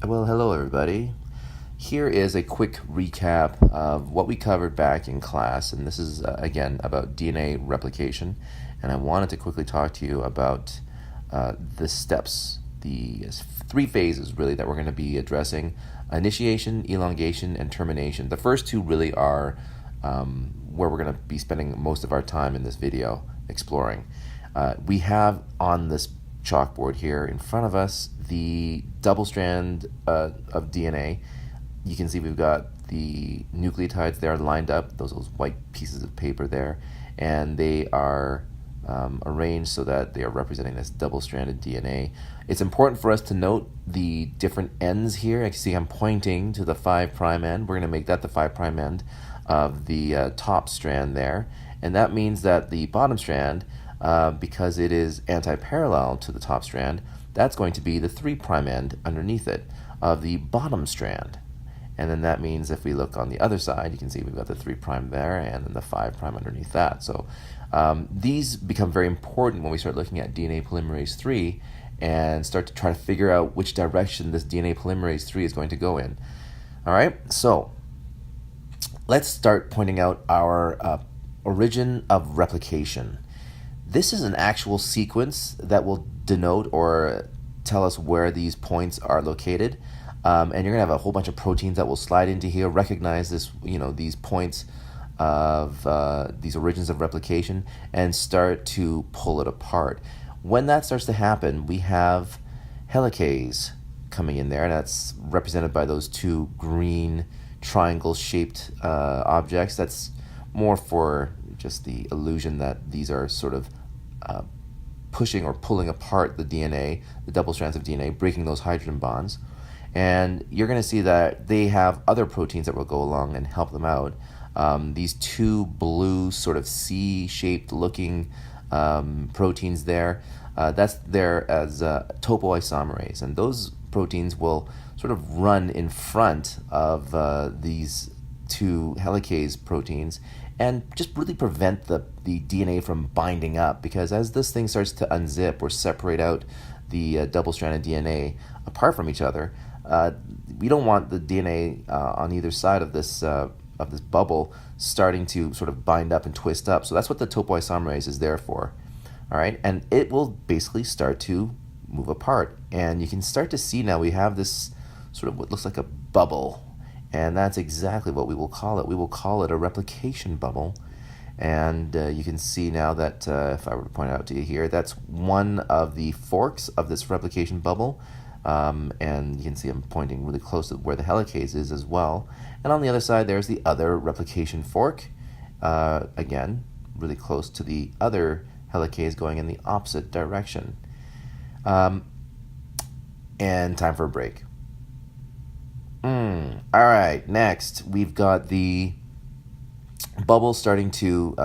Well, hello everybody. Here is a quick recap of what we covered back in class, and this is again about DNA replication. And I wanted to quickly talk to you about the steps, the three phases really that we're going to be addressing: initiation, elongation, and termination. The first two really are where we're going to be spending most of our time in this video exploring. We have on this chalkboard here in front of us the double strand of DNA. You can see we've got the nucleotides there lined up, those white pieces of paper there, and they are arranged so that they are representing this double-stranded DNA. It's important for us to note the different ends here. I can see I'm pointing to the 5' end. We're going to make that the 5' end of the top strand there, and that means that the bottom strand, because it is anti-parallel to the top strand, that's going to be the 3' end underneath it of the bottom strand. And then that means if we look on the other side, you can see we've got the 3' there and then the 5' underneath that. So these become very important when we start looking at DNA polymerase 3 and start to try to figure out which direction this DNA polymerase 3 is going to go in. All right, so let's start pointing out our origin of replication. This is an actual sequence that will denote or tell us where these points are located. And you're going to have a whole bunch of proteins that will slide into here, recognize this, these points of these origins of replication, and start to pull it apart. When that starts to happen, we have helicase coming in there, and that's represented by those two green triangle-shaped objects. That's more for just the illusion that these are sort of pushing or pulling apart the DNA, the double strands of DNA, breaking those hydrogen bonds. And you're going to see that they have other proteins that will go along and help them out. These two blue sort of C-shaped looking proteins there, that's there as topoisomerase. And those proteins will sort of run in front of these two helicase proteins and just really prevent the DNA from binding up, because as this thing starts to unzip or separate out the double-stranded DNA apart from each other, we don't want the DNA on either side of this bubble starting to sort of bind up and twist up. So that's what the topoisomerase is there for. All right, and it will basically start to move apart. And you can start to see now we have this sort of what looks like a bubble. And that's exactly what we will call it. We will call it a replication bubble. And you can see now that, if I were to point out to you here, that's one of the forks of this replication bubble. And you can see I'm pointing really close to where the helicase is as well. And on the other side, there's the other replication fork. Again, really close to the other helicase going in the opposite direction. And time for a break. All right, next we've got the bubble starting to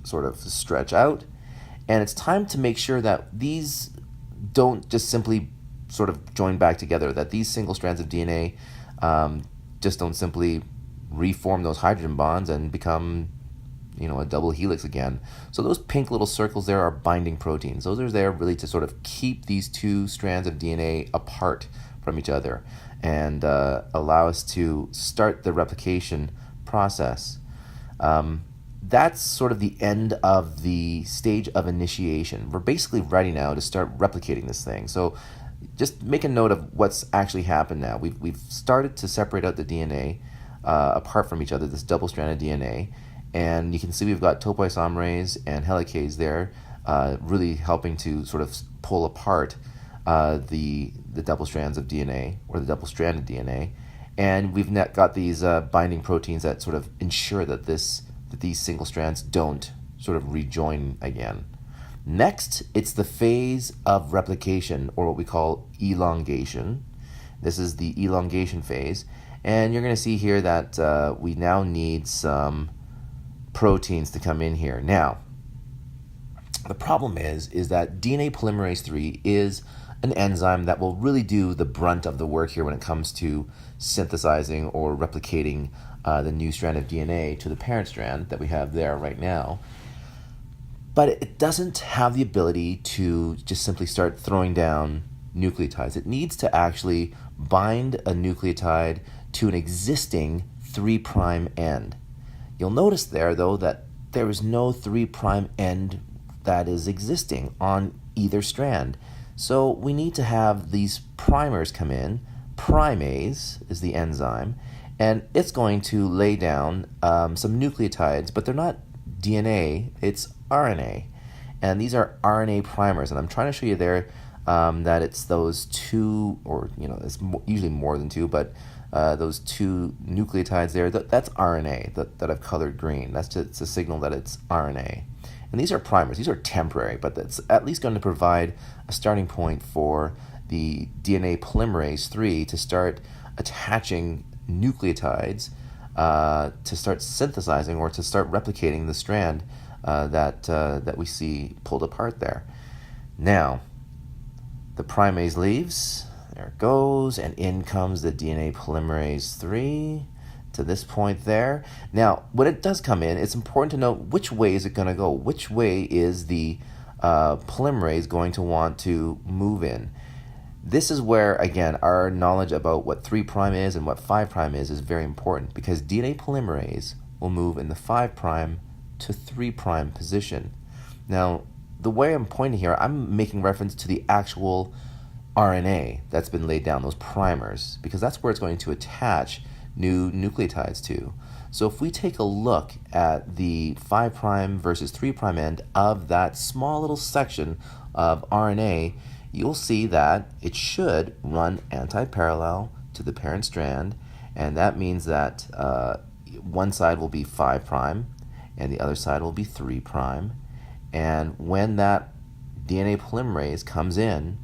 sort of stretch out, and it's time to make sure that these don't just simply sort of join back together, that these single strands of DNA just don't simply reform those hydrogen bonds and become a double helix again. So those pink little circles there are binding proteins. Those are there really to sort of keep these two strands of DNA apart from each other and allow us to start the replication process. That's sort of the end of the stage of initiation. We're basically ready now to start replicating this thing. So just make a note of what's actually happened now. We've started to separate out the DNA apart from each other, this double-stranded DNA, and you can see we've got topoisomerase and helicase there really helping to sort of pull apart the double strands of DNA, or the double-stranded DNA, and we've got these binding proteins that sort of ensure that these single strands don't sort of rejoin again. Next, it's the phase of replication, or what we call elongation. This is the elongation phase, and you're going to see here that we now need some proteins to come in here. Now, the problem is that DNA polymerase 3 is an enzyme that will really do the brunt of the work here when it comes to synthesizing or replicating the new strand of DNA to the parent strand that we have there right now. But it doesn't have the ability to just simply start throwing down nucleotides. It needs to actually bind a nucleotide to an existing 3' end. You'll notice there, though, that there is no 3' end that is existing on either strand. So we need to have these primers come in. Primase is the enzyme, and it's going to lay down some nucleotides, but they're not DNA, it's RNA. And these are RNA primers, and I'm trying to show you there that it's those two, or it's usually more than two, but those two nucleotides there, that's RNA that I've colored green. That's just a signal that it's RNA. And these are primers. These are temporary, but that's at least going to provide a starting point for the DNA polymerase 3 to start attaching nucleotides to start synthesizing or to start replicating the strand that we see pulled apart there. Now, the primase leaves, there it goes, and in comes the DNA polymerase 3 to this point there. Now, when it does come in, it's important to know which way is it going to go. Which way is the polymerase going to want to move in? This is where, again, our knowledge about what 3' is and what 5' is very important, because DNA polymerase will move in the 5' to 3' position. Now, the way I'm pointing here, I'm making reference to the actual RNA that's been laid down, those primers, because that's where it's going to attach new nucleotides to. So if we take a look at the 5' versus 3' end of that small little section of RNA, you'll see that it should run anti-parallel to the parent strand, and that means that one side will be 5' and the other side will be 3'. And when that DNA polymerase comes in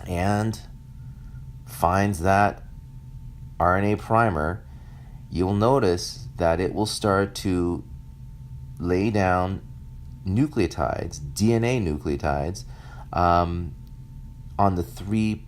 and finds that RNA primer, you'll notice that it will start to lay down nucleotides, DNA nucleotides, on the 3'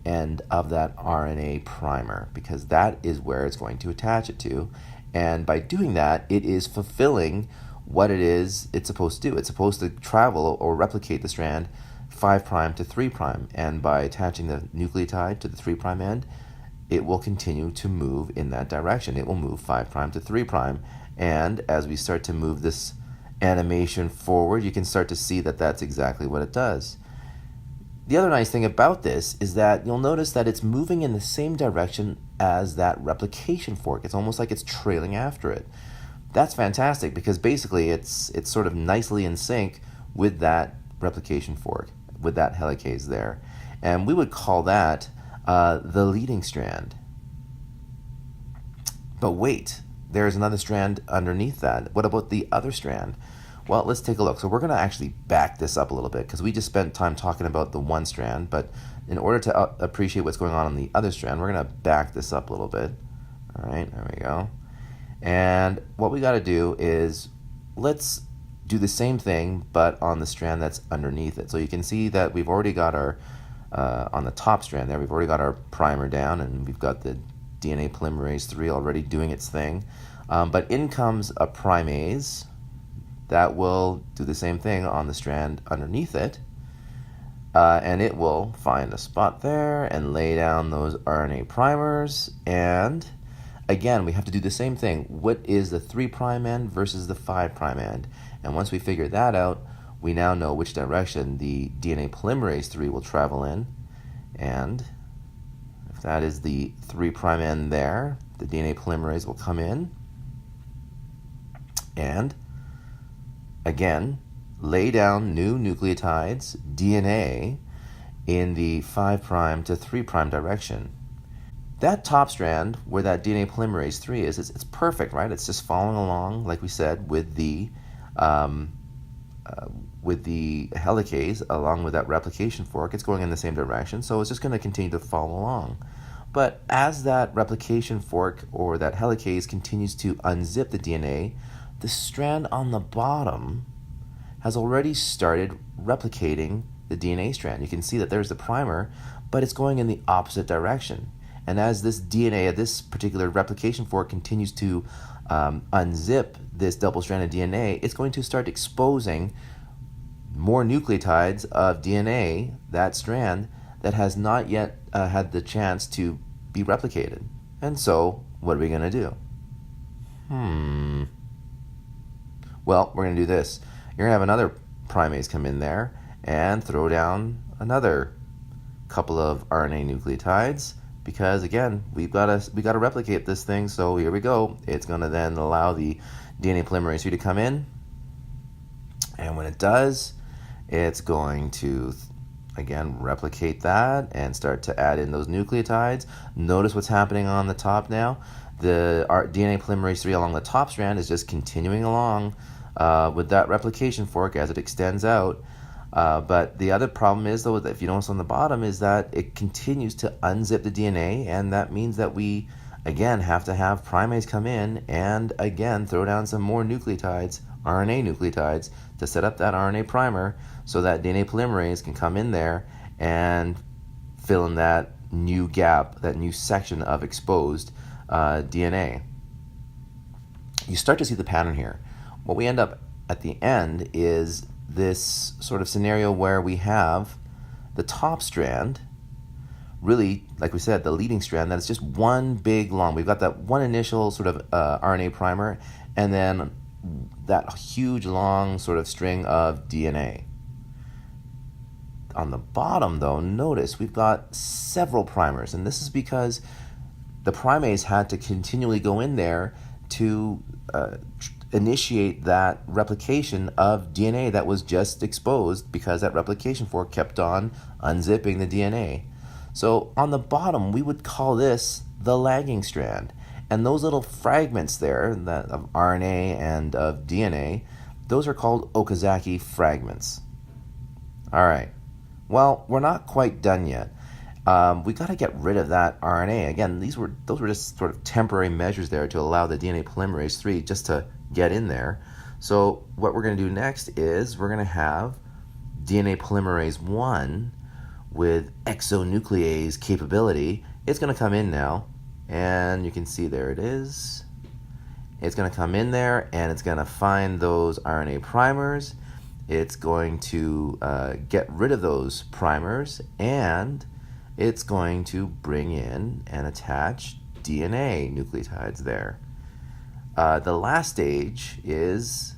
end of that RNA primer, because that is where it's going to attach it to. And by doing that, it is fulfilling what it is it's supposed to do. It's supposed to travel or replicate the strand 5' to 3', and by attaching the nucleotide to the 3' end, it will continue to move in that direction. It will move 5' to 3', and as we start to move this animation forward, you can start to see that that's exactly what it does. The other nice thing about this is that you'll notice that it's moving in the same direction as that replication fork. It's almost like it's trailing after it. That's fantastic, because basically it's sort of nicely in sync with that replication fork, with that helicase there. And we would call that the leading strand. But wait, there's another strand underneath that. What about the other strand? Well, let's take a look. So we're going to actually back this up a little bit, because we just spent time talking about the one strand, but in order to appreciate what's going on the other strand, we're going to back this up a little bit. All right, there we go. And what we got to do is, let's do the same thing, but on the strand that's underneath it. So you can see that we've already got our, on the top strand there, we've already got our primer down, and we've got the DNA polymerase 3 already doing its thing. But in comes a primase that will do the same thing on the strand underneath it, and it will find a spot there and lay down those RNA primers. And again, we have to do the same thing. What is the 3' end versus the 5' end? And once we figure that out, we now know which direction the DNA polymerase 3 will travel in. And if that is the 3' end there, the DNA polymerase will come in and again lay down new nucleotides, DNA, in the 5' to 3' direction. That top strand where that DNA polymerase 3 is, it's perfect, right? It's just following along, like we said, with the helicase along with that replication fork. It's going in the same direction, so it's just going to continue to follow along. But as that replication fork or that helicase continues to unzip the DNA, the strand on the bottom has already started replicating the DNA strand. You can see that there's the primer, but it's going in the opposite direction. And as this DNA, this particular replication fork, continues to unzip this double-stranded DNA, it's going to start exposing more nucleotides of DNA, that strand, that has not yet had the chance to be replicated. And so, what are we going to do? Well, we're going to do this. You're going to have another primase come in there and throw down another couple of RNA nucleotides, because again, we got to replicate this thing. So here we go. It's going to then allow the DNA polymerase 3 to come in, and when it does, it's going to again replicate that and start to add in those nucleotides. Notice what's happening on the top now. The DNA polymerase 3 along the top strand is just continuing along with that replication fork as it extends out. But the other problem is, though, that if you notice on the bottom, is that it continues to unzip the DNA, and that means that we, again, have to have primase come in and, again, throw down some more nucleotides, RNA nucleotides, to set up that RNA primer so that DNA polymerase can come in there and fill in that new gap, that new section of exposed DNA. You start to see the pattern here. What we end up at the end is this sort of scenario where we have the top strand, really, like we said, the leading strand, that is just one big long. We've got that one initial sort of RNA primer, and then that huge long sort of string of DNA. On the bottom, though, notice we've got several primers, and this is because the primase had to continually go in there to initiate that replication of DNA that was just exposed, because that replication fork kept on unzipping the DNA. So on the bottom, we would call this the lagging strand. And those little fragments there of RNA and of DNA, those are called Okazaki fragments. All right. Well, we're not quite done yet. We got to get rid of that RNA. Again, those were just sort of temporary measures there to allow the DNA polymerase 3 just to get in there. So what we're going to do next is we're going to have DNA polymerase 1 with exonuclease capability. It's going to come in now, and you can see there it is. It's going to come in there, and it's going to find those RNA primers. It's going to get rid of those primers, and it's going to bring in and attach DNA nucleotides there. The last stage is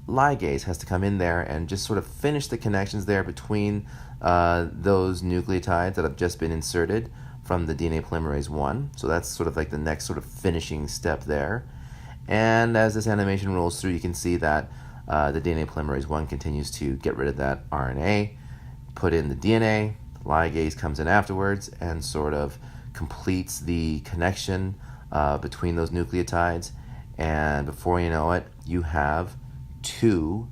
ligase has to come in there and just sort of finish the connections there between those nucleotides that have just been inserted from the DNA polymerase 1. So that's sort of like the next sort of finishing step there. And as this animation rolls through, you can see that the DNA polymerase 1 continues to get rid of that RNA, put in the DNA, ligase comes in afterwards and sort of completes the connection between those nucleotides. And before you know it, you have two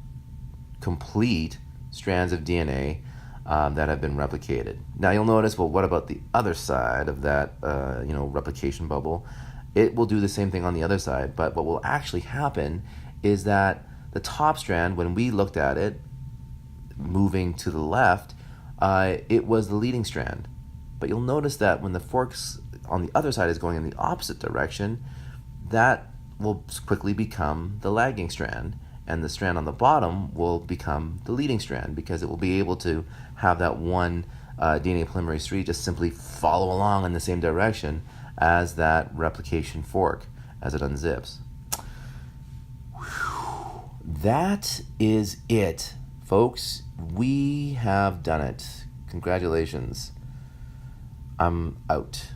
complete strands of DNA that have been replicated. Now you'll notice, well, what about the other side of that replication bubble? It will do the same thing on the other side, but what will actually happen is that the top strand, when we looked at it moving to the left, it was the leading strand. But you'll notice that when the forks on the other side is going in the opposite direction, that will quickly become the lagging strand, and the strand on the bottom will become the leading strand, because it will be able to have that one DNA polymerase 3 just simply follow along in the same direction as that replication fork as it unzips. Whew. That is it, folks. We have done it. Congratulations. I'm out.